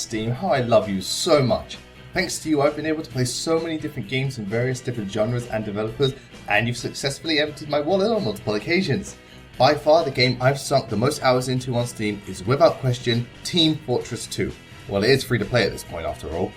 Steam, how I love you so much. Thanks to you, I've been able to play so many different games from various different genres and developers, and you've successfully emptied my wallet on multiple occasions. By far, the game I've sunk the most hours into on Steam is without question Team Fortress 2. Well, it is free to play at this point after all.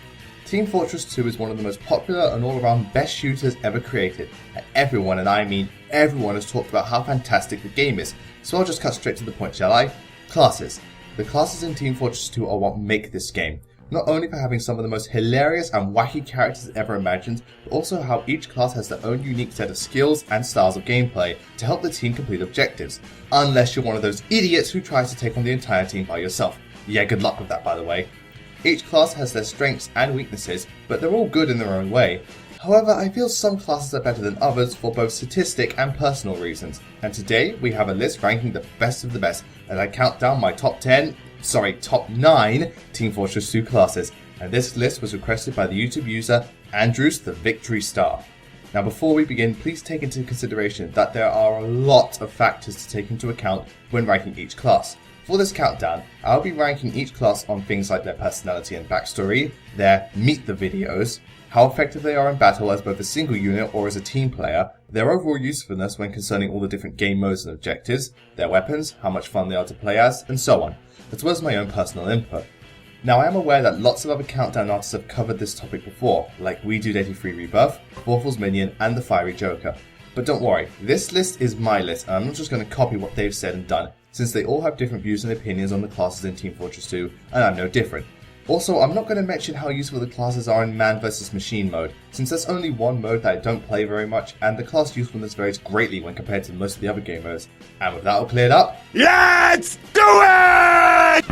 Team Fortress 2 is one of the most popular and all-around best shooters ever created, and everyone, and I mean everyone, has talked about how fantastic the game is, so I'll just cut straight to the point, shall I? Classes. The classes in Team Fortress 2 are what make this game. Not only for having some of the most hilarious and wacky characters ever imagined, but also how each class has their own unique set of skills and styles of gameplay to help the team complete objectives. Unless you're one of those idiots who tries to take on the entire team by yourself. Yeah, good luck with that, by the way. Each class has their strengths and weaknesses, but they're all good in their own way. However, I feel some classes are better than others for both statistic and personal reasons, and today we have a list ranking the best of the best as I count down my top 9 Team Fortress 2 classes, and this list was requested by the YouTube user Andrews the Victory Star. Now before we begin, please take into consideration that there are a lot of factors to take into account when ranking each class. For this countdown, I'll be ranking each class on things like their personality and backstory, their meet the videos, how effective they are in battle as both a single unit or as a team player, their overall usefulness when concerning all the different game modes and objectives, their weapons, how much fun they are to play as, and so on, as well as my own personal input. Now I am aware that lots of other countdown artists have covered this topic before, like We Dude 83 Rebirth, Vorfal's Minion, and The Fiery Joker. But don't worry, this list is my list, and I'm not just going to copy what they've said and done, since they all have different views and opinions on the classes in Team Fortress 2, and I'm no different. Also, I'm not going to mention how useful the classes are in man vs machine mode, since there's only one mode that I don't play very much, and the class usefulness varies greatly when compared to most of the other game modes. And with that all cleared up, let's do it!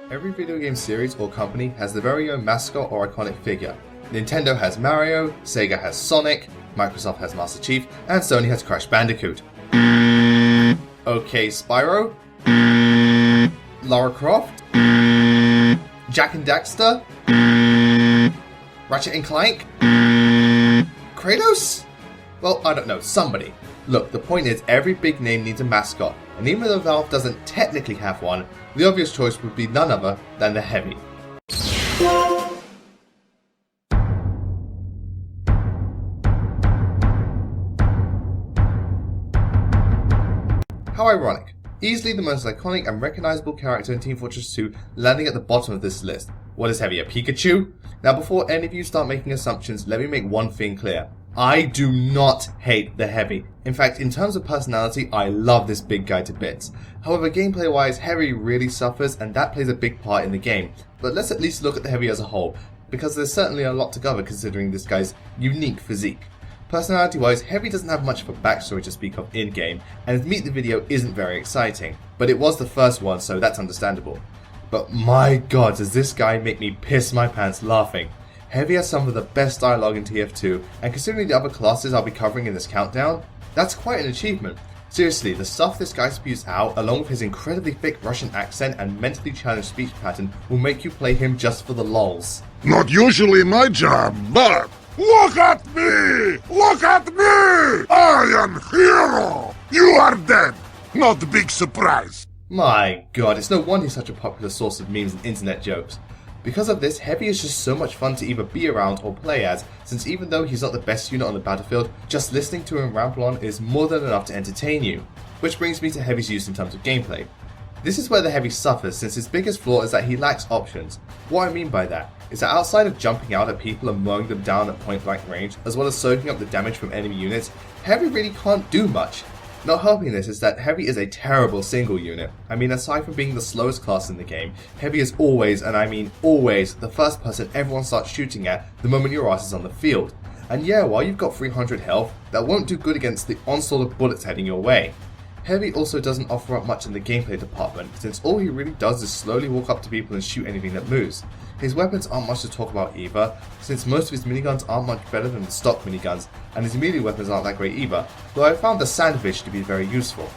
Every video game series or company has their very own mascot or iconic figure. Nintendo has Mario, Sega has Sonic, Microsoft has Master Chief, and Sony has Crash Bandicoot. Okay, Spyro? Lara Croft? Jak and Daxter? Ratchet and Clank? Kratos? Well, I don't know, somebody. Look, the point is every big name needs a mascot, and even though Valve doesn't technically have one, the obvious choice would be none other than the Heavy. How ironic. Easily the most iconic and recognizable character in Team Fortress 2 landing at the bottom of this list. What is Heavy, a Pikachu? Now before any of you start making assumptions, let me make one thing clear. I do not hate the Heavy. In fact, in terms of personality, I love this big guy to bits. However, gameplay wise, Heavy really suffers and that plays a big part in the game. But let's at least look at the Heavy as a whole, because there's certainly a lot to cover considering this guy's unique physique. Personality wise, Heavy doesn't have much of a backstory to speak of in-game, and his meet the video isn't very exciting. But it was the first one, so that's understandable. But my god, does this guy make me piss my pants laughing. Heavy has some of the best dialogue in TF2, and considering the other classes I'll be covering in this countdown, that's quite an achievement. Seriously, the stuff this guy spews out, along with his incredibly thick Russian accent and mentally challenged speech pattern, will make you play him just for the lols. Not usually my job, but look at me! Look at me! I am Hero! You are dead! Not a big surprise. My god, it's no wonder he's such a popular source of memes and internet jokes. Because of this, Heavy is just so much fun to either be around or play as, since even though he's not the best unit on the battlefield, just listening to him ramble on is more than enough to entertain you. Which brings me to Heavy's use in terms of gameplay. This is where the Heavy suffers, since his biggest flaw is that he lacks options. What I mean by that is that outside of jumping out at people and mowing them down at point blank range, as well as soaking up the damage from enemy units, Heavy really can't do much. Not helping this is that Heavy is a terrible single unit. I mean, aside from being the slowest class in the game, Heavy is always, and I mean always, the first person everyone starts shooting at the moment your ass is on the field. And yeah, while you've got 300 health, that won't do good against the onslaught of bullets heading your way. Heavy also doesn't offer up much in the gameplay department, since all he really does is slowly walk up to people and shoot anything that moves. His weapons aren't much to talk about either, since most of his miniguns aren't much better than the stock miniguns, and his melee weapons aren't that great either, though I found the sandwich to be very useful.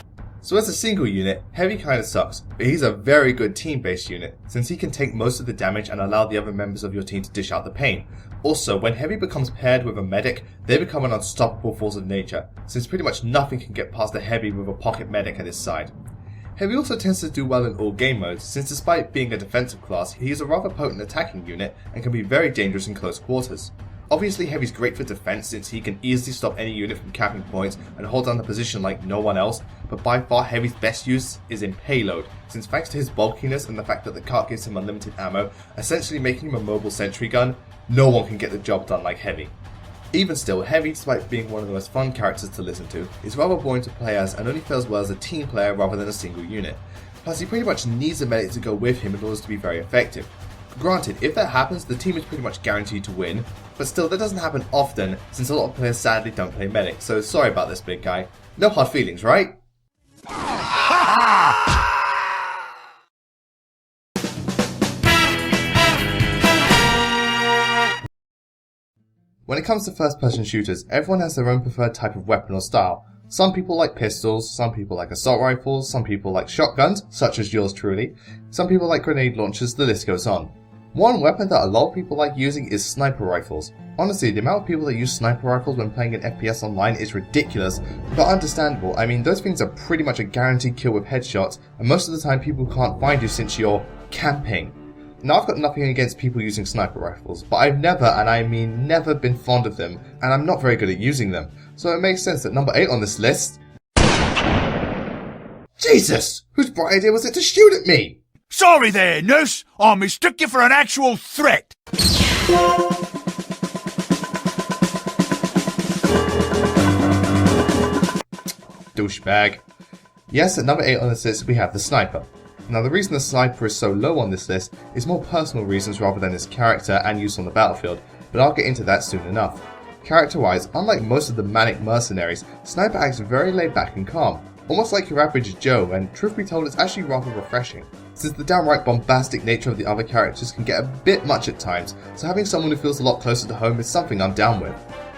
So as a single unit, Heavy kinda sucks, but he's a very good team-based unit, since he can take most of the damage and allow the other members of your team to dish out the pain, Also, when Heavy becomes paired with a medic, they become an unstoppable force of nature, since pretty much nothing can get past a Heavy with a pocket medic at his side. Heavy also tends to do well in all game modes, since despite being a defensive class, he is a rather potent attacking unit and can be very dangerous in close quarters. Obviously Heavy's great for defense since he can easily stop any unit from capping points and hold down the position like no one else, but by far Heavy's best use is in payload, since thanks to his bulkiness and the fact that the cart gives him unlimited ammo, essentially making him a mobile sentry gun, no one can get the job done like Heavy. Even still, Heavy, despite being one of the most fun characters to listen to, is rather boring to play as and only fares well as a team player rather than a single unit. Plus he pretty much needs a medic to go with him in order to be very effective. Granted, if that happens, the team is pretty much guaranteed to win, but still that doesn't happen often since a lot of players sadly don't play medic, so sorry about this big guy. No hard feelings, right? When it comes to first-person shooters, everyone has their own preferred type of weapon or style. Some people like pistols, some people like assault rifles, some people like shotguns, such as yours truly, some people like grenade launchers, the list goes on. One weapon that a lot of people like using is sniper rifles. Honestly, the amount of people that use sniper rifles when playing an FPS online is ridiculous, but understandable. I mean, those things are pretty much a guaranteed kill with headshots, and most of the time people can't find you since you're camping. Now I've got nothing against people using sniper rifles, but I've never, and I mean never, been fond of them, and I'm not very good at using them, so it makes sense that number 8 on this list... Jesus! Whose bright idea was it to shoot at me? Sorry there, nurse. I mistook you for an actual threat. Douchebag. Yes, at number 8 on this list we have the sniper. Now the reason the sniper is so low on this list is more personal reasons rather than his character and use on the battlefield, but I'll get into that soon enough. Character-wise, unlike most of the manic mercenaries, Sniper acts very laid back and calm, almost like your average Joe, and truth be told it's actually rather refreshing, since the downright bombastic nature of the other characters can get a bit much at times, so having someone who feels a lot closer to home is something I'm down with.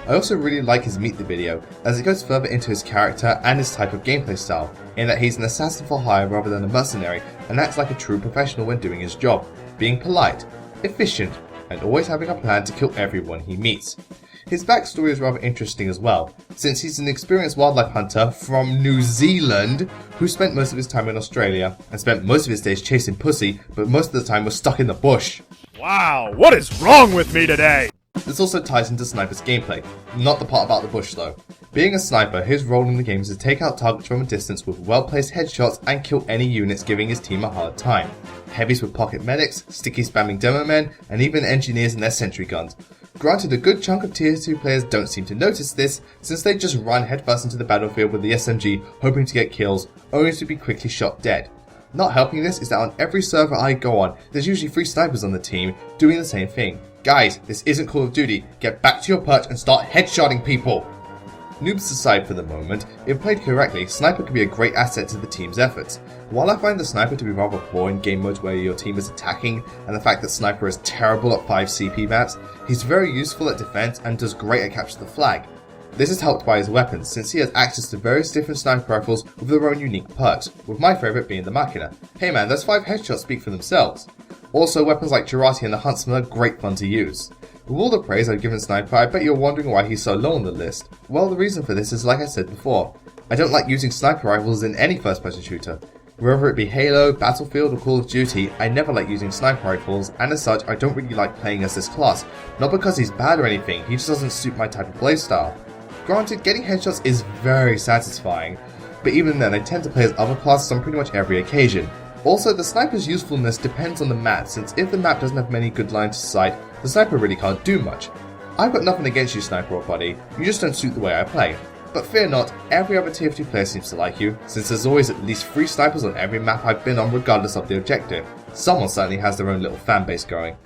I also really like his meet the video, as it goes further into his character and his type of gameplay style, in that he's an assassin for hire rather than a mercenary, and acts like a true professional when doing his job, being polite, efficient, and always having a plan to kill everyone he meets. His backstory is rather interesting as well, since he's an experienced wildlife hunter from New Zealand who spent most of his time in Australia and spent most of his days chasing pussy, but most of the time was stuck in the bush. Wow, what is wrong with me today? This also ties into Sniper's gameplay, not the part about the bush though. Being a sniper, his role in the game is to take out targets from a distance with well-placed headshots and kill any units giving his team a hard time. Heavies with pocket medics, sticky spamming Demoman, and even engineers and their sentry guns. Granted, a good chunk of tier 2 players don't seem to notice this, since they just run headfirst into the battlefield with the SMG hoping to get kills, only to be quickly shot dead. Not helping this is that on every server I go on, there's usually 3 snipers on the team doing the same thing. Guys, this isn't Call of Duty, get back to your perch and start headshotting people! Noobs aside for the moment, if played correctly, Sniper can be a great asset to the team's efforts. While I find the Sniper to be rather poor in game modes where your team is attacking, and the fact that Sniper is terrible at 5 CP maps, he's very useful at defense and does great at capture the flag. This is helped by his weapons, since he has access to various different sniper rifles with their own unique perks, with my favourite being the Machina. Hey man, those 5 headshots speak for themselves. Also, weapons like Girati and the Huntsman are great fun to use. With all the praise I've given Sniper, I bet you're wondering why he's so low on the list. Well, the reason for this is like I said before. I don't like using sniper rifles in any first-person shooter. Whether it be Halo, Battlefield or Call of Duty, I never like using sniper rifles, and as such I don't really like playing as this class. Not because he's bad or anything, he just doesn't suit my type of playstyle. Granted, getting headshots is very satisfying, but even then I tend to play as other classes on pretty much every occasion. Also, the sniper's usefulness depends on the map, since if the map doesn't have many good lines of sight, the sniper really can't do much. I've got nothing against you, Sniper or buddy, you just don't suit the way I play. But fear not, every other tier 2 player seems to like you, since there's always at least 3 snipers on every map I've been on regardless of the objective. Someone certainly has their own little fanbase going.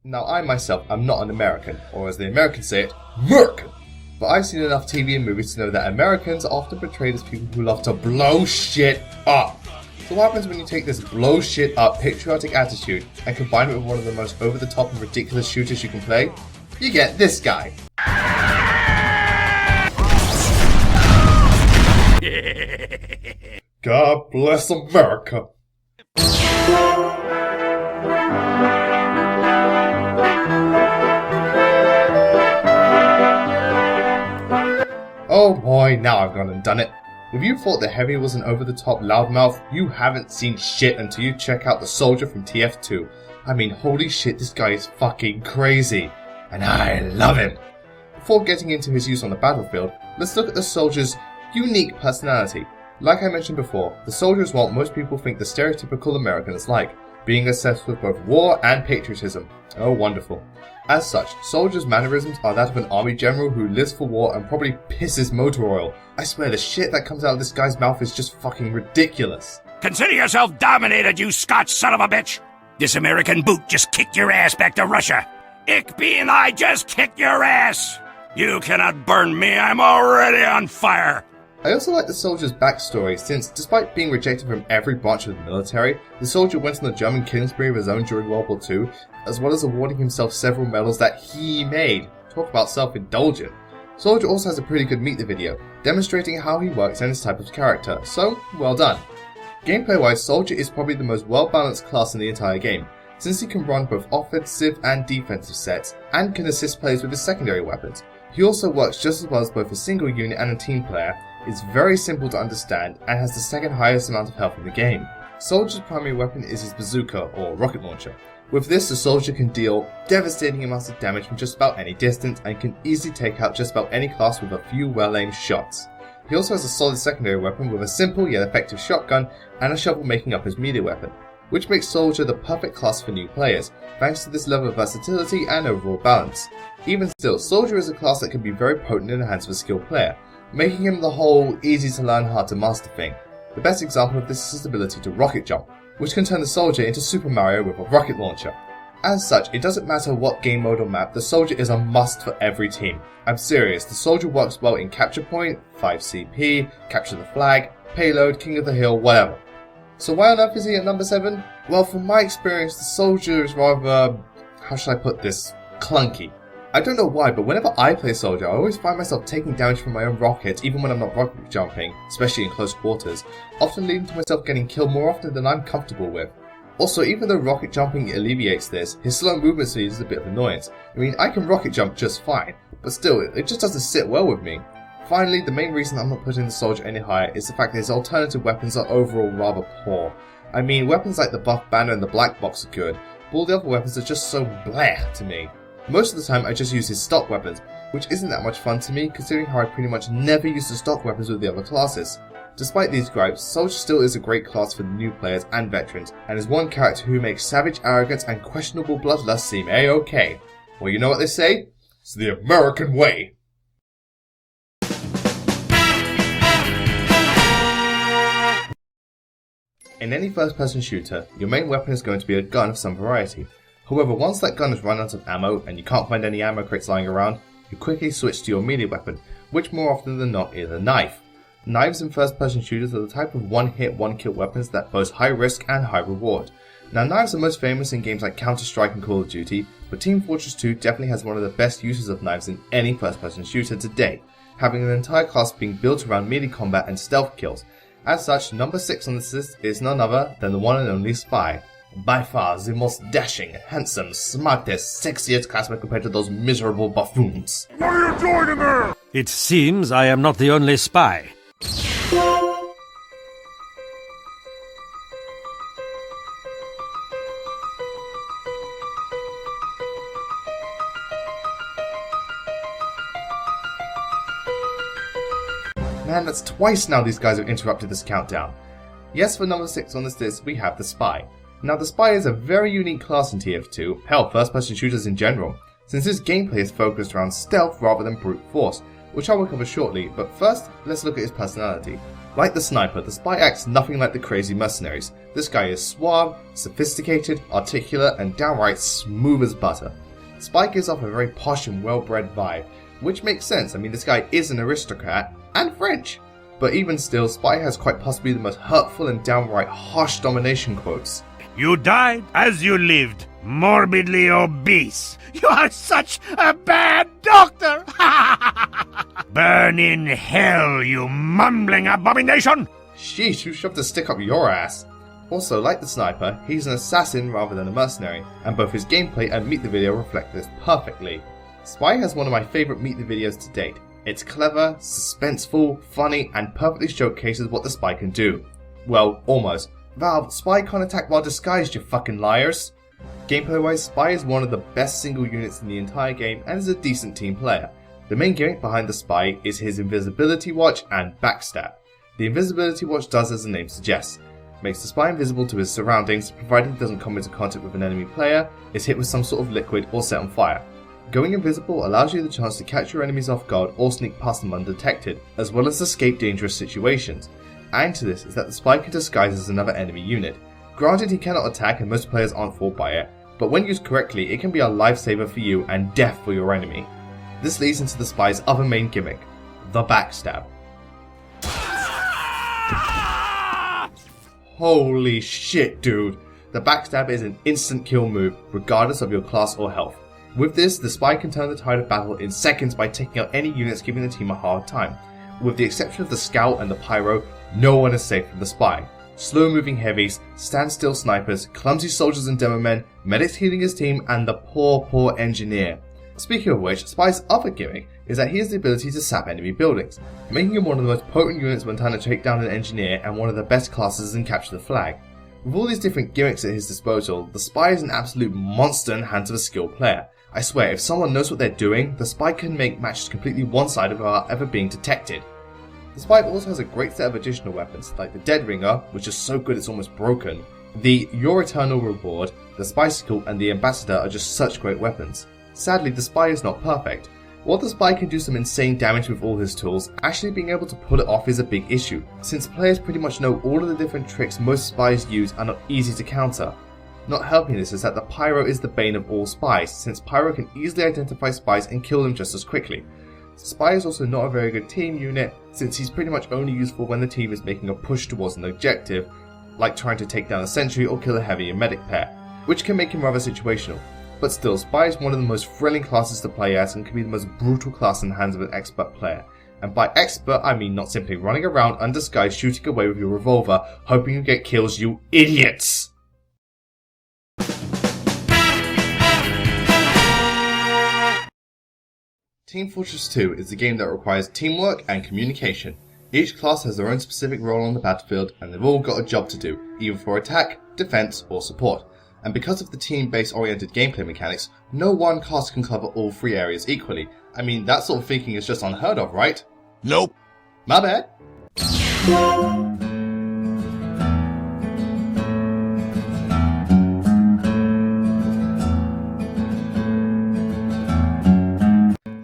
Now I myself am not an American, or as the Americans say it, Merkin. But I've seen enough TV and movies to know that Americans are often portrayed as people who love to blow shit up. So what happens when you take this blow shit up patriotic attitude and combine it with one of the most over the top and ridiculous shooters you can play? You get this guy. God bless America. Oh boy, now I've gone and done it. If you thought the Heavy was an over-the-top loudmouth, you haven't seen shit until you check out the Soldier from TF2. I mean, holy shit, this guy is fucking crazy. And I love him. Before getting into his use on the battlefield, let's look at the Soldier's unique personality. Like I mentioned before, the Soldier is what most people think the stereotypical American is like, being obsessed with both war and patriotism. Oh, wonderful. As such, Soldier's mannerisms are that of an army general who lives for war and probably pisses motor oil. I swear the shit that comes out of this guy's mouth is just fucking ridiculous. Consider yourself dominated, you Scotch son of a bitch! This American boot just kicked your ass back to Russia. Ich bin I just kicked your ass! You cannot burn me, I'm already on fire! I also like the Soldier's backstory since, despite being rejected from every branch of the military, the Soldier went on a German killing spree of his own during World War II, as well as awarding himself several medals that he made. Talk about self-indulgent. Soldier also has a pretty good meet the video, demonstrating how he works and his type of character, so well done. Gameplay-wise, Soldier is probably the most well-balanced class in the entire game, since he can run both offensive and defensive sets, and can assist players with his secondary weapons. He also works just as well as both a single unit and a team player, is very simple to understand, and has the second highest amount of health in the game. Soldier's primary weapon is his bazooka, or rocket launcher. With this, the Soldier can deal devastating amounts of damage from just about any distance, and can easily take out just about any class with a few well-aimed shots. He also has a solid secondary weapon with a simple yet effective shotgun, and a shovel making up his melee weapon, which makes Soldier the perfect class for new players, thanks to this level of versatility and overall balance. Even still, Soldier is a class that can be very potent in the hands of a skilled player, making him the whole easy to learn hard to master thing. The best example of this is his ability to rocket jump, which can turn the Soldier into Super Mario with a rocket launcher. As such, it doesn't matter what game mode or map, the Soldier is a must for every team. I'm serious, the Soldier works well in Capture Point, 5CP, Capture the Flag, Payload, King of the Hill, whatever. So why on earth is he at number 7? Well, from my experience, the Soldier is rather, how should I put this, clunky. I don't know why, but whenever I play Soldier, I always find myself taking damage from my own rockets, even when I'm not rocket jumping, especially in close quarters, often leading to myself getting killed more often than I'm comfortable with. Also, even though rocket jumping alleviates this, his slow movement speed is a bit of an annoyance. I mean, I can rocket jump just fine, but still, it just doesn't sit well with me. Finally, the main reason I'm not putting the Soldier any higher is the fact that his alternative weapons are overall rather poor. I mean, weapons like the buff banner and the black box are good, but all the other weapons are just so bleh to me. Most of the time I just use his stock weapons, which isn't that much fun to me considering how I pretty much never use the stock weapons with the other classes. Despite these gripes, Soldier still is a great class for new players and veterans, and is one character who makes savage arrogance and questionable bloodlust seem a-okay. Well, you know what they say? It's the American way. In any first-person shooter, your main weapon is going to be a gun of some variety. However, once that gun has run out of ammo and you can't find any ammo crates lying around, you quickly switch to your melee weapon, which more often than not is a knife. Knives in first-person shooters are the type of one-hit, one-kill weapons that boast high risk and high reward. Now, knives are most famous in games like Counter-Strike and Call of Duty, but Team Fortress 2 definitely has one of the best uses of knives in any first-person shooter to date, having an entire class being built around melee combat and stealth kills. As such, number 6 on this list is none other than the one and only Spy. By far the most dashing, handsome, smartest, sexiest classmate compared to those miserable buffoons. What are you doing in there? It seems I am not the only spy. Man, that's twice now these guys have interrupted this countdown. Yes, for number 6 on this list, we have the Spy. Now, the Spy is a very unique class in TF2, hell, first-person shooters in general, since his gameplay is focused around stealth rather than brute force, which I will cover shortly, but first, let's look at his personality. Like the Sniper, the Spy acts nothing like the crazy mercenaries. This guy is suave, sophisticated, articulate, and downright smooth as butter. Spy gives off a very posh and well-bred vibe, which makes sense. I mean, this guy is an aristocrat, and French. But even still, Spy has quite possibly the most hurtful and downright harsh domination quotes. You died as you lived, morbidly obese. You are such a bad doctor! Burn in hell, you mumbling abomination! Sheesh, who shoved a stick up your ass? Also, like the sniper, he's an assassin rather than a mercenary, and both his gameplay and Meet the Video reflect this perfectly. Spy has one of my favourite Meet the Videos to date. It's clever, suspenseful, funny, and perfectly showcases what the Spy can do. Well, almost. Valve, Spy can't attack while disguised, you fucking liars! Gameplay wise, Spy is one of the best single units in the entire game and is a decent team player. The main gimmick behind the Spy is his invisibility watch and backstab. The invisibility watch does as the name suggests. Makes the Spy invisible to his surroundings, provided he doesn't come into contact with an enemy player, is hit with some sort of liquid, or set on fire. Going invisible allows you the chance to catch your enemies off guard or sneak past them undetected, as well as escape dangerous situations. Adding to this is that the Spy can disguise as another enemy unit. Granted, he cannot attack and most players aren't fooled by it, but when used correctly it can be a lifesaver for you and death for your enemy. This leads into the Spy's other main gimmick, the backstab. Holy shit, dude! The backstab is an instant kill move, regardless of your class or health. With this, the Spy can turn the tide of battle in seconds by taking out any units giving the team a hard time. With the exception of the Scout and the Pyro, no one is safe from the Spy. Slow moving heavies, standstill snipers, clumsy soldiers and Demoman, medics healing his team, and the poor engineer. Speaking of which, Spy's other gimmick is that he has the ability to sap enemy buildings, making him one of the most potent units when trying to take down an engineer and one of the best classes in Capture the Flag. With all these different gimmicks at his disposal, the Spy is an absolute monster in the hands of a skilled player. I swear, if someone knows what they're doing, the Spy can make matches completely one-sided without ever being detected. The Spy also has a great set of additional weapons, like the Dead Ringer, which is so good it's almost broken. The Your Eternal Reward, the Spicicle, and the Ambassador are just such great weapons. Sadly, the Spy is not perfect. While the Spy can do some insane damage with all his tools, actually being able to pull it off is a big issue, since players pretty much know all of the different tricks most Spies use are not easy to counter. Not helping this is that the Pyro is the bane of all Spies, since Pyro can easily identify Spies and kill them just as quickly. Spy is also not a very good team unit, since he's pretty much only useful when the team is making a push towards an objective, like trying to take down a sentry or kill a heavy and medic pair, which can make him rather situational. But still, Spy is one of the most thrilling classes to play as and can be the most brutal class in the hands of an expert player. And by expert, I mean not simply running around undisguised shooting away with your revolver, hoping you get kills, you idiots! Team Fortress 2 is a game that requires teamwork and communication. Each class has their own specific role on the battlefield and they've all got a job to do, either for attack, defense, or support. And because of the team-based oriented gameplay mechanics, no one class can cover all three areas equally. I mean, that sort of thinking is just unheard of, right? Nope. My bad.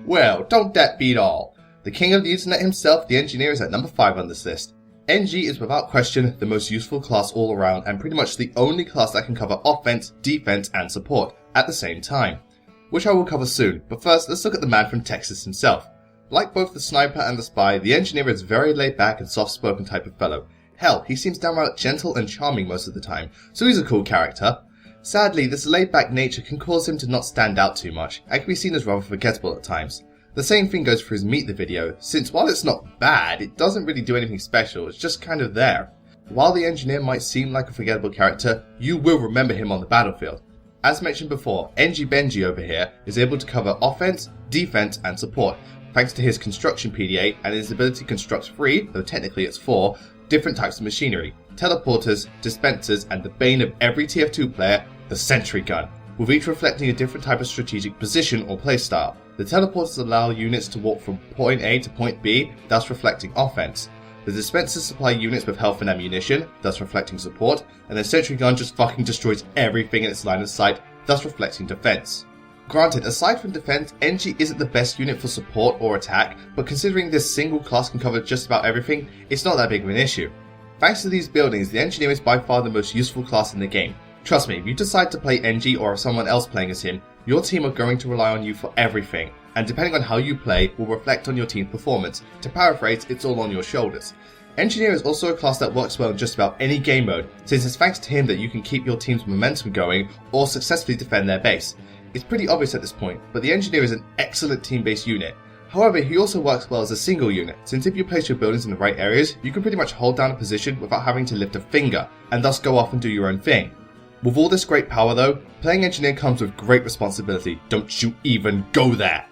Well, don't that beat all? The king of the internet himself, the engineer, is at number 5 on this list. NG is without question the most useful class all around and pretty much the only class that can cover offense, defense and support at the same time, which I will cover soon, but first let's look at the man from Texas himself. Like both the sniper and the spy, the engineer is very laid back and soft spoken type of fellow. Hell, he seems downright gentle and charming most of the time, so he's a cool character. Sadly, this laid back nature can cause him to not stand out too much and can be seen as rather forgettable at times. The same thing goes for his Meet the Video, since while it's not bad, it doesn't really do anything special, it's just kind of there. While the engineer might seem like a forgettable character, you will remember him on the battlefield. As mentioned before, NG Benji over here is able to cover offense, defense and support, thanks to his construction PDA and his ability to construct 3, though technically it's 4, different types of machinery, teleporters, dispensers and the bane of every TF2 player, the sentry gun, with each reflecting a different type of strategic position or playstyle. The teleporters allow units to walk from point A to point B, thus reflecting offense. The dispensers supply units with health and ammunition, thus reflecting support, and the sentry gun just fucking destroys everything in its line of sight, thus reflecting defense. Granted, aside from defense, NG isn't the best unit for support or attack, but considering this single class can cover just about everything, it's not that big of an issue. Thanks to these buildings, the engineer is by far the most useful class in the game. Trust me, if you decide to play NG or someone else playing as him, your team are going to rely on you for everything, and depending on how you play, will reflect on your team's performance. To paraphrase, it's all on your shoulders. Engineer is also a class that works well in just about any game mode, since it's thanks to him that you can keep your team's momentum going or successfully defend their base. It's pretty obvious at this point, but the Engineer is an excellent team-based unit. However, he also works well as a single unit, since if you place your buildings in the right areas, you can pretty much hold down a position without having to lift a finger, and thus go off and do your own thing. With all this great power though, playing engineer comes with great responsibility. Don't you even go there!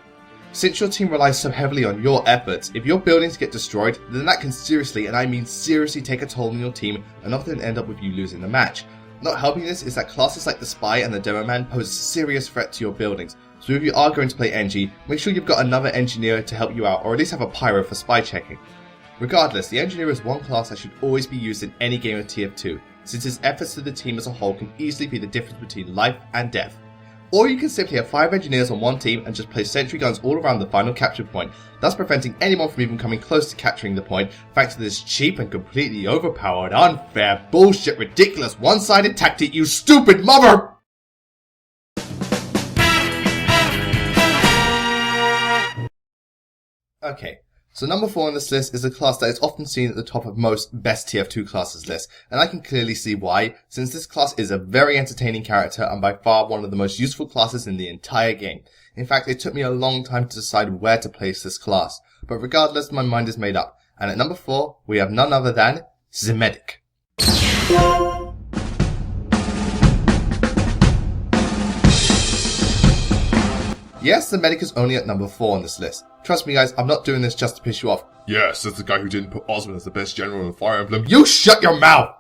Since your team relies so heavily on your efforts, if your buildings get destroyed, then that can seriously, and I mean seriously, take a toll on your team and often end up with you losing the match. Not helping this is that classes like the Spy and the Demoman pose a serious threat to your buildings, so if you are going to play Engie, make sure you've got another engineer to help you out, or at least have a Pyro for spy checking. Regardless, the engineer is one class that should always be used in any game of TF2, since his efforts to the team as a whole can easily be the difference between life and death. Or you can simply have 5 engineers on one team and just place sentry guns all around the final capture point, thus preventing anyone from even coming close to capturing the point, thanks to this cheap and completely overpowered, unfair, bullshit, ridiculous, one-sided tactic, you stupid mother! Okay, so number 4 on this list is a class that is often seen at the top of most best TF2 classes lists, and I can clearly see why, since this class is a very entertaining character and by far one of the most useful classes in the entire game. In fact, it took me a long time to decide where to place this class, but regardless, my mind is made up, and at number 4, we have none other than the Medic. Yes, the Medic is only at number 4 on this list. Trust me guys, I'm not doing this just to piss you off. Yes, that's the guy who didn't put Osmond as the best general in Fire Emblem. You shut your mouth!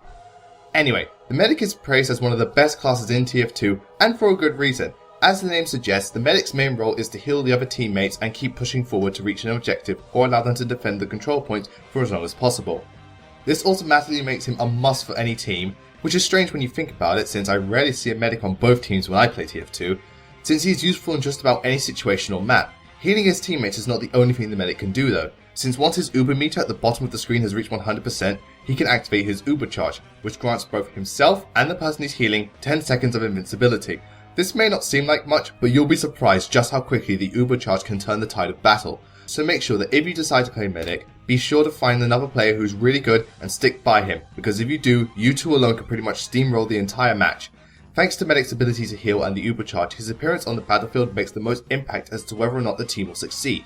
Anyway, the Medic is praised as one of the best classes in TF2, and for a good reason. As the name suggests, the Medic's main role is to heal the other teammates and keep pushing forward to reach an objective, or allow them to defend the control point for as long as possible. This automatically makes him a must for any team, which is strange when you think about it, since I rarely see a Medic on both teams when I play TF2, since he's useful in just about any situation or map. Healing his teammates is not the only thing the Medic can do though, since once his Uber meter at the bottom of the screen has reached 100%, he can activate his Uber charge, which grants both himself and the person he's healing 10 seconds of invincibility. This may not seem like much, but you'll be surprised just how quickly the Uber charge can turn the tide of battle. So make sure that if you decide to play Medic, be sure to find another player who's really good and stick by him, because if you do, you two alone can pretty much steamroll the entire match. Thanks to Medic's ability to heal and the Uber charge, his appearance on the battlefield makes the most impact as to whether or not the team will succeed.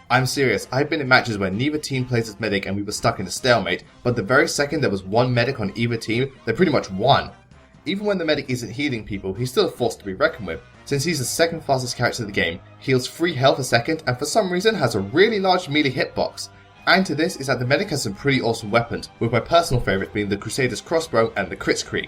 I'm serious, I've been in matches where neither team plays as Medic and we were stuck in a stalemate, but the very second there was one Medic on either team, they pretty much won. Even when the Medic isn't healing people, he's still a force to be reckoned with, since he's the second fastest character in the game, heals 3 health a second, and for some reason has a really large melee hitbox. And to this is that the Medic has some pretty awesome weapons, with my personal favourite being the Crusader's crossbow and the Kritzkrieg.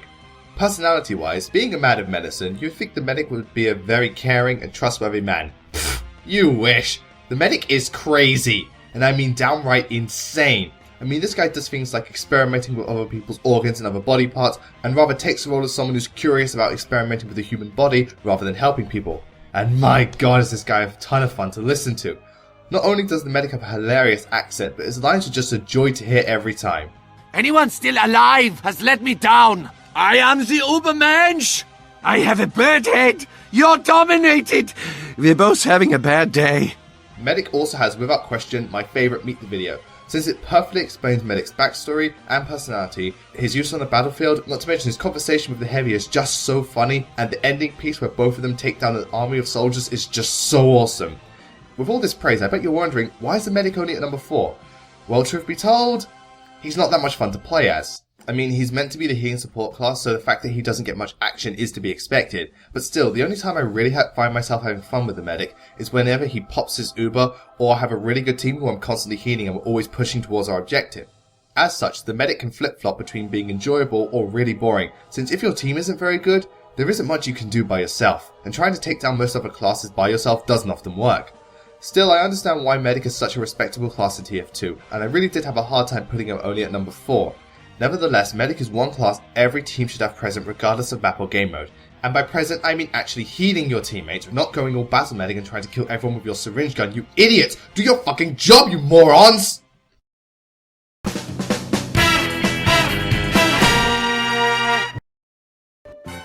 Personality wise, being a man of medicine, you'd think the Medic would be a very caring and trustworthy man. Pfft, you wish! The Medic is crazy, and I mean downright insane. I mean, this guy does things like experimenting with other people's organs and other body parts, and rather takes the role of someone who's curious about experimenting with the human body rather than helping people. And my god, is this guy a ton of fun to listen to. Not only does the Medic have a hilarious accent, but his lines are just a joy to hear every time. Anyone still alive has let me down. I am the Ubermensch. I have a bird head. You're dominated. We're both having a bad day. Medic also has, without question, my favourite Meet the Video, since it perfectly explains Medic's backstory and personality, his use on the battlefield, not to mention his conversation with the Heavy is just so funny, and the ending piece where both of them take down an army of soldiers is just so awesome. With all this praise, I bet you're wondering, why is the Medic only at number 4? Well, truth be told, he's not that much fun to play as. I mean, he's meant to be the healing support class, so the fact that he doesn't get much action is to be expected. But still, the only time I really find myself having fun with the Medic is whenever he pops his Uber, or I have a really good team who I'm constantly healing and we're always pushing towards our objective. As such, the Medic can flip-flop between being enjoyable or really boring, since if your team isn't very good, there isn't much you can do by yourself, and trying to take down most other classes by yourself doesn't often work. Still, I understand why Medic is such a respectable class in TF2, and I really did have a hard time putting him only at number 4. Nevertheless, Medic is one class every team should have present regardless of map or game mode. And by present, I mean actually healing your teammates, not going all battle medic and trying to kill everyone with your syringe gun, you idiots! Do your fucking job, you morons!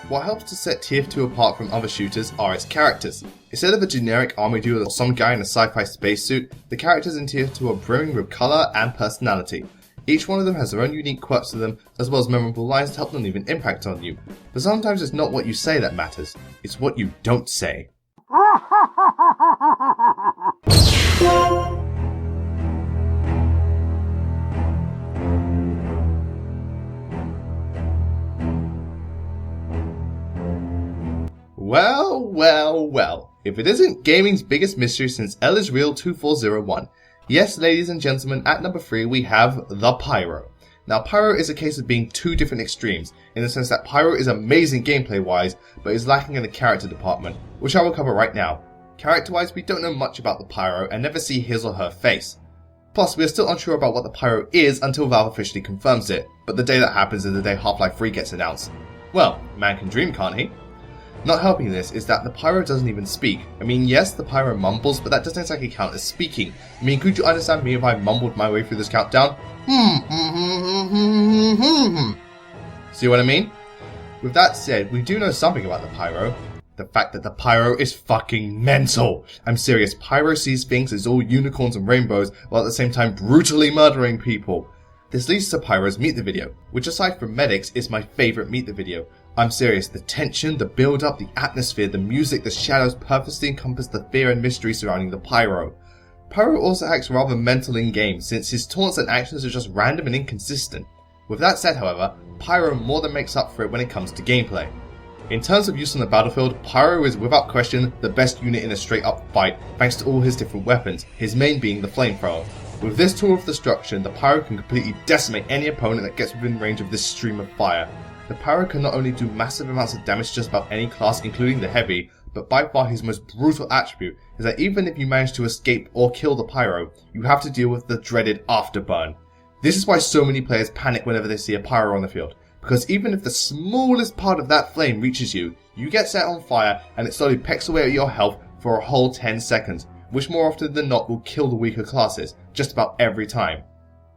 What helps to set TF2 apart from other shooters are its characters. Instead of a generic army duo or some guy in a sci-fi spacesuit, the characters in TF2 are brimming with colour and personality. Each one of them has their own unique quirks to them, as well as memorable lines to help them leave an impact on you. But sometimes it's not what you say that matters, it's what you don't say. Well, well, well. If it isn't gaming's biggest mystery since L is Real 2401. Yes, ladies and gentlemen, at number 3 we have the Pyro. Now, Pyro is a case of being two different extremes, in the sense that Pyro is amazing gameplay-wise, but is lacking in the character department, which I will cover right now. Character-wise, we don't know much about the Pyro and never see his or her face. Plus, we are still unsure about what the Pyro is until Valve officially confirms it, but the day that happens is the day Half-Life 3 gets announced. Well, man can dream, can't he? Not helping this is that the Pyro doesn't even speak. I mean, yes, the Pyro mumbles, but that doesn't exactly count as speaking. I mean, could you understand me if I mumbled my way through this countdown? See what I mean? With that said, we do know something about the Pyro. The fact that the Pyro is fucking mental. I'm serious, Pyro sees things as all unicorns and rainbows, while at the same time brutally murdering people. This leads to Pyro's Meet the Video, which aside from medics is my favourite Meet the Video. I'm serious, the tension, the build-up, the atmosphere, the music, the shadows purposely encompass the fear and mystery surrounding the Pyro. Pyro also acts rather mental in-game, since his taunts and actions are just random and inconsistent. With that said, however, Pyro more than makes up for it when it comes to gameplay. In terms of use on the battlefield, Pyro is without question the best unit in a straight-up fight, thanks to all his different weapons, his main being the flamethrower. With this tool of destruction, the Pyro can completely decimate any opponent that gets within range of this stream of fire. The Pyro can not only do massive amounts of damage to just about any class, including the heavy, but by far his most brutal attribute is that even if you manage to escape or kill the Pyro, you have to deal with the dreaded afterburn. This is why so many players panic whenever they see a Pyro on the field, because even if the smallest part of that flame reaches you, you get set on fire and it slowly pecks away at your health for a whole 10 seconds, which more often than not will kill the weaker classes, just about every time.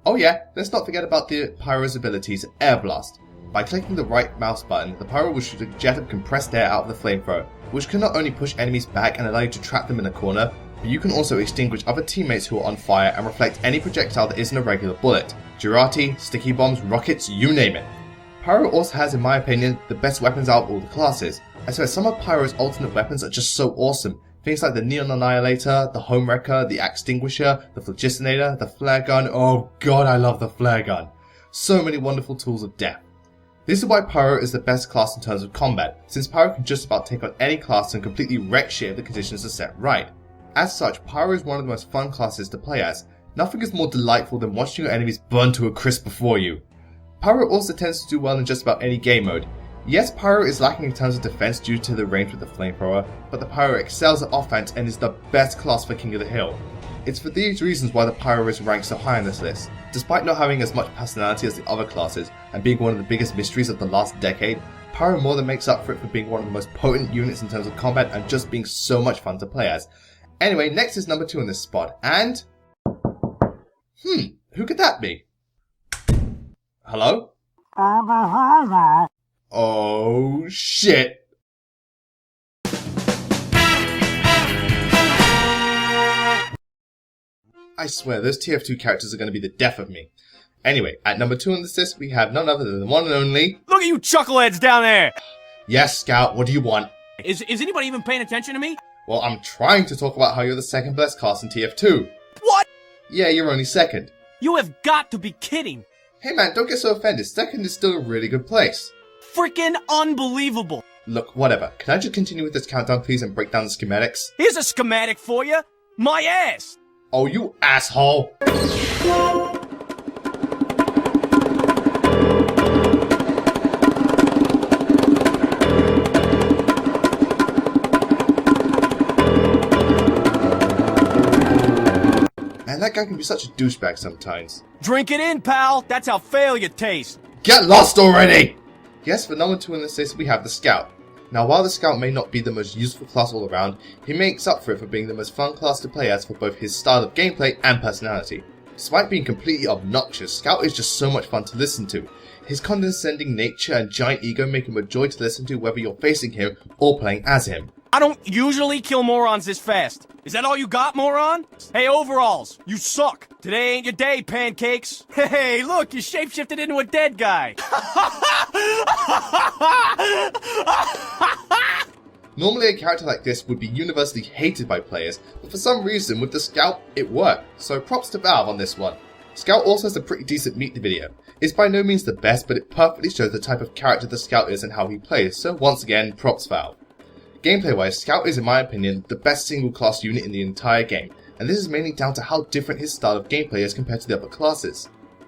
Oh yeah, let's not forget about the Pyro's abilities, Air Blast. By clicking the right mouse button, the Pyro will shoot a jet of compressed air out of the flamethrower, which can not only push enemies back and allow you to trap them in a corner, but you can also extinguish other teammates who are on fire and reflect any projectile that isn't a regular bullet. Girati, sticky bombs, rockets, you name it. Pyro also has, in my opinion, the best weapons out of all the classes. I swear some of Pyro's alternate weapons are just so awesome. Things like the Neon Annihilator, the Home Wrecker, the Extinguisher, the Phlogistonator, the Flare Gun. Oh god, I love the Flare Gun. So many wonderful tools of death. This is why Pyro is the best class in terms of combat, since Pyro can just about take on any class and completely wreck shit if the conditions are set right. As such, Pyro is one of the most fun classes to play as. Nothing is more delightful than watching your enemies burn to a crisp before you. Pyro also tends to do well in just about any game mode. Yes, Pyro is lacking in terms of defense due to the range with the flamethrower, but the Pyro excels at offense and is the best class for King of the Hill. It's for these reasons why the Pyro is ranked so high on this list. Despite not having as much personality as the other classes, and being one of the biggest mysteries of the last decade, Pyro more than makes up for it for being one of the most potent units in terms of combat and just being so much fun to play as. Anyway, next is number 2 in this spot, and... who could that be? Hello? Oh shit! I swear, those TF2 characters are going to be the death of me. Anyway, at number 2 on this list, we have none other than the one and only... Look at you chuckleheads down there! Yes, Scout, what do you want? Is anybody even paying attention to me? Well, I'm trying to talk about how you're the second best class in TF2. What? Yeah, you're only second. You have got to be kidding! Hey man, don't get so offended. Second is still a really good place. Freaking unbelievable! Look, whatever. Can I just continue with this countdown, please, and break down the schematics? Here's a schematic for you! My ass! Oh, you asshole! Man, that guy can be such a douchebag sometimes. Drink it in, pal! That's how failure tastes! Get lost already! Yes, for number 2 in this list we have the Scout. Now, while the Scout may not be the most useful class all around, he makes up for it for being the most fun class to play as for both his style of gameplay and personality. Despite being completely obnoxious, Scout is just so much fun to listen to. His condescending nature and giant ego make him a joy to listen to whether you're facing him or playing as him. I don't usually kill morons this fast. Is that all you got, moron? Hey, overalls, you suck. Today ain't your day, pancakes. Hey, look, you shapeshifted into a dead guy. Normally a character like this would be universally hated by players, but for some reason with the Scout, it worked, so props to Valve on this one. Scout also has a pretty decent Meet the Video. It's by no means the best, but it perfectly shows the type of character the Scout is and how he plays, so once again, props Valve. Gameplay wise, Scout is in my opinion the best single class unit in the entire game, and this is mainly down to how different his style of gameplay is compared to the other classes.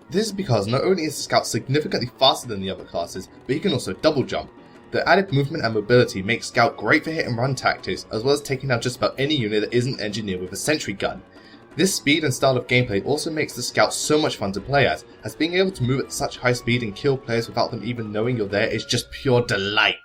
This is because not only is Scout significantly faster than the other classes, but he can also double jump. The added movement and mobility makes Scout great for hit and run tactics, as well as taking down just about any unit that isn't engineered with a sentry gun. This speed and style of gameplay also makes the Scout so much fun to play as being able to move at such high speed and kill players without them even knowing you're there is just pure delight.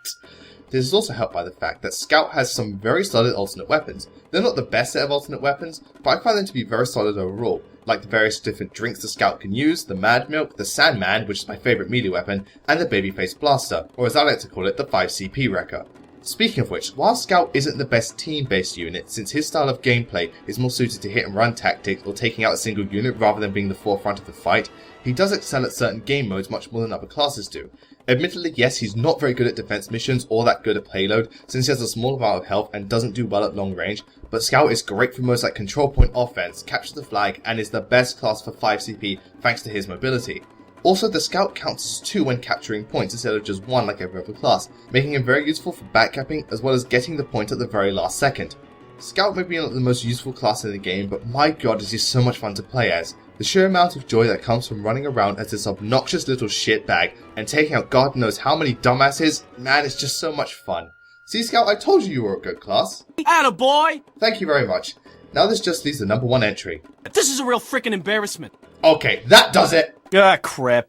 This is also helped by the fact that Scout has some very solid alternate weapons. They're not the best set of alternate weapons, but I find them to be very solid overall, like the various different drinks the Scout can use, the Mad Milk, the Sandman, which is my favourite melee weapon, and the Babyface Blaster, or as I like to call it, the 5CP Wrecker. Speaking of which, while Scout isn't the best team-based unit, since his style of gameplay is more suited to hit and run tactics or taking out a single unit rather than being the forefront of the fight, he does excel at certain game modes much more than other classes do. Admittedly, yes, he's not very good at defense missions or that good at payload, since he has a small amount of health and doesn't do well at long range, but Scout is great for modes like control point offense, capture the flag, and is the best class for 5CP thanks to his mobility. Also, the Scout counts as 2 when capturing points instead of just 1 like every other class, making him very useful for backcapping as well as getting the point at the very last second. Scout may be not the most useful class in the game, but my god is he so much fun to play as. The sheer amount of joy that comes from running around as this obnoxious little shitbag and taking out God knows how many dumbasses, man, it's just so much fun. See Scout, I told you were a good class. Attaboy! Thank you very much. Now this just leaves the number 1 entry. This is a real freaking embarrassment. Okay, that does it! Ah, crap.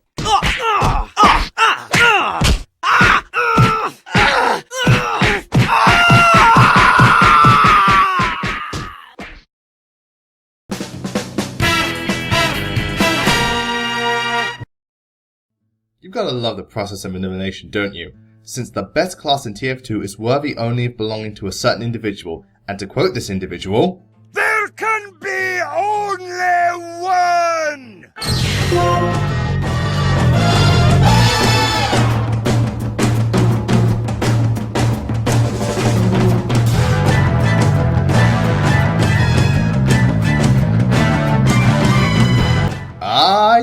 You've gotta love the process of elimination, don't you? Since the best class in TF2 is worthy only of belonging to a certain individual, and to quote this individual, There can be only one!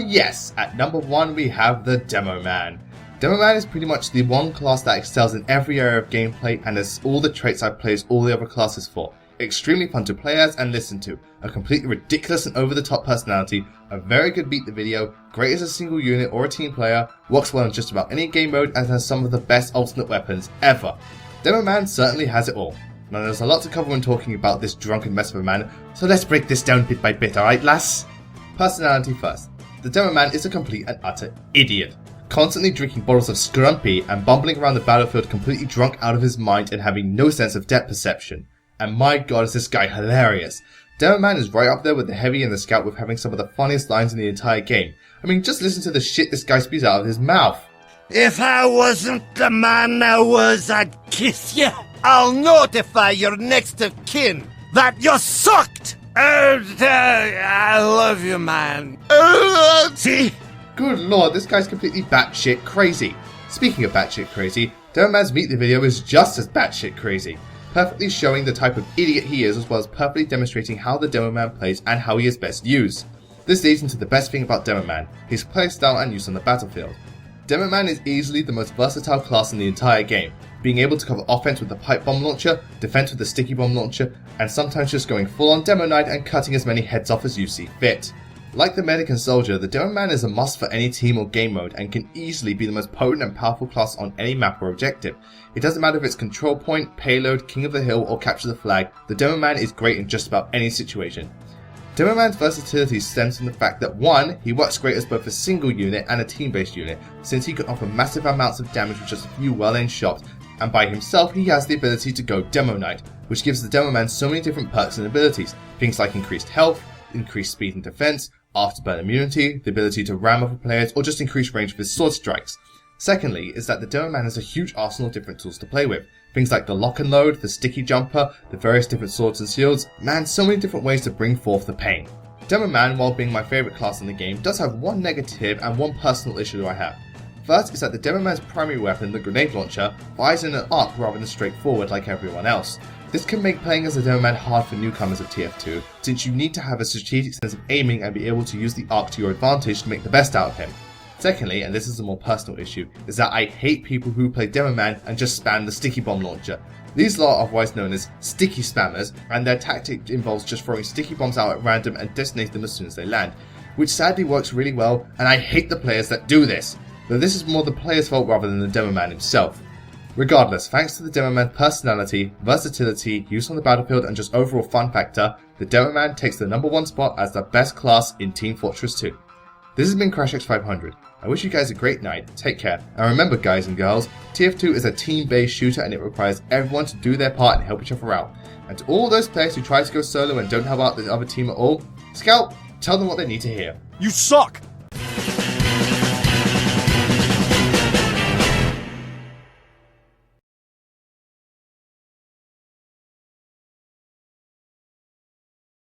Yes, at number 1 we have the Demoman. Demoman is pretty much the one class that excels in every area of gameplay and has all the traits I praise all the other classes for. Extremely fun to play as and listen to, a completely ridiculous and over the top personality, a very good beat the video, great as a single unit or a team player, works well in just about any game mode and has some of the best alternate weapons ever. Demoman certainly has it all. Now there's a lot to cover when talking about this drunken mess of a man, so let's break this down bit by bit, alright lass? Personality first. The Demoman is a complete and utter idiot, constantly drinking bottles of scrumpy and bumbling around the battlefield completely drunk out of his mind and having no sense of depth perception. And my god is this guy hilarious. Demoman is right up there with the Heavy and the Scout with having some of the funniest lines in the entire game. I mean, just listen to the shit this guy spews out of his mouth. If I wasn't the man I was, I'd kiss you. I'll notify your next of kin that you sucked. I love you, man. See? Good lord, this guy's completely batshit crazy. Speaking of batshit crazy, Demoman's Meet the video is just as batshit crazy, perfectly showing the type of idiot he is as well as perfectly demonstrating how the Demoman plays and how he is best used. This leads into the best thing about Demoman, his playstyle and use on the battlefield. Demoman is easily the most versatile class in the entire game, being able to cover offense with the pipe bomb launcher, defense with the sticky bomb launcher, and sometimes just going full on Demo Knight and cutting as many heads off as you see fit. Like the medic and soldier, the Demoman is a must for any team or game mode and can easily be the most potent and powerful class on any map or objective. It doesn't matter if it's control point, payload, king of the hill, or capture the flag, the Demoman is great in just about any situation. Demoman's versatility stems from the fact that 1. He works great as both a single unit and a team-based unit, since he can offer massive amounts of damage with just a few well-aimed shots, and by himself he has the ability to go Demo Knight, which gives the Demoman so many different perks and abilities, things like increased health, increased speed and defense, afterburn immunity, the ability to ram other players, or just increase range with his sword strikes. Secondly, is that the Demoman has a huge arsenal of different tools to play with. Things like the lock and load, the sticky jumper, the various different swords and shields, man, so many different ways to bring forth the pain. Demoman, while being my favourite class in the game, does have one negative and one personal issue I have. First is that the Demoman's primary weapon, the grenade launcher, fires in an arc rather than straightforward like everyone else. This can make playing as a Demoman hard for newcomers of TF2, since you need to have a strategic sense of aiming and be able to use the arc to your advantage to make the best out of him. Secondly, and this is a more personal issue, is that I hate people who play Demoman and just spam the sticky bomb launcher. These lot are otherwise known as sticky spammers, and their tactic involves just throwing sticky bombs out at random and detonating them as soon as they land, which sadly works really well, and I hate the players that do this, though this is more the player's fault rather than the Demoman himself. Regardless, thanks to the Demoman's personality, versatility, use on the battlefield, and just overall fun factor, the Demoman takes the #1 spot as the best class in Team Fortress 2. This has been CRASHX500. I wish you guys a great night, take care, and remember guys and girls, TF2 is a team-based shooter and it requires everyone to do their part and help each other out. And to all those players who try to go solo and don't help out the other team at all, Scout, tell them what they need to hear. You suck!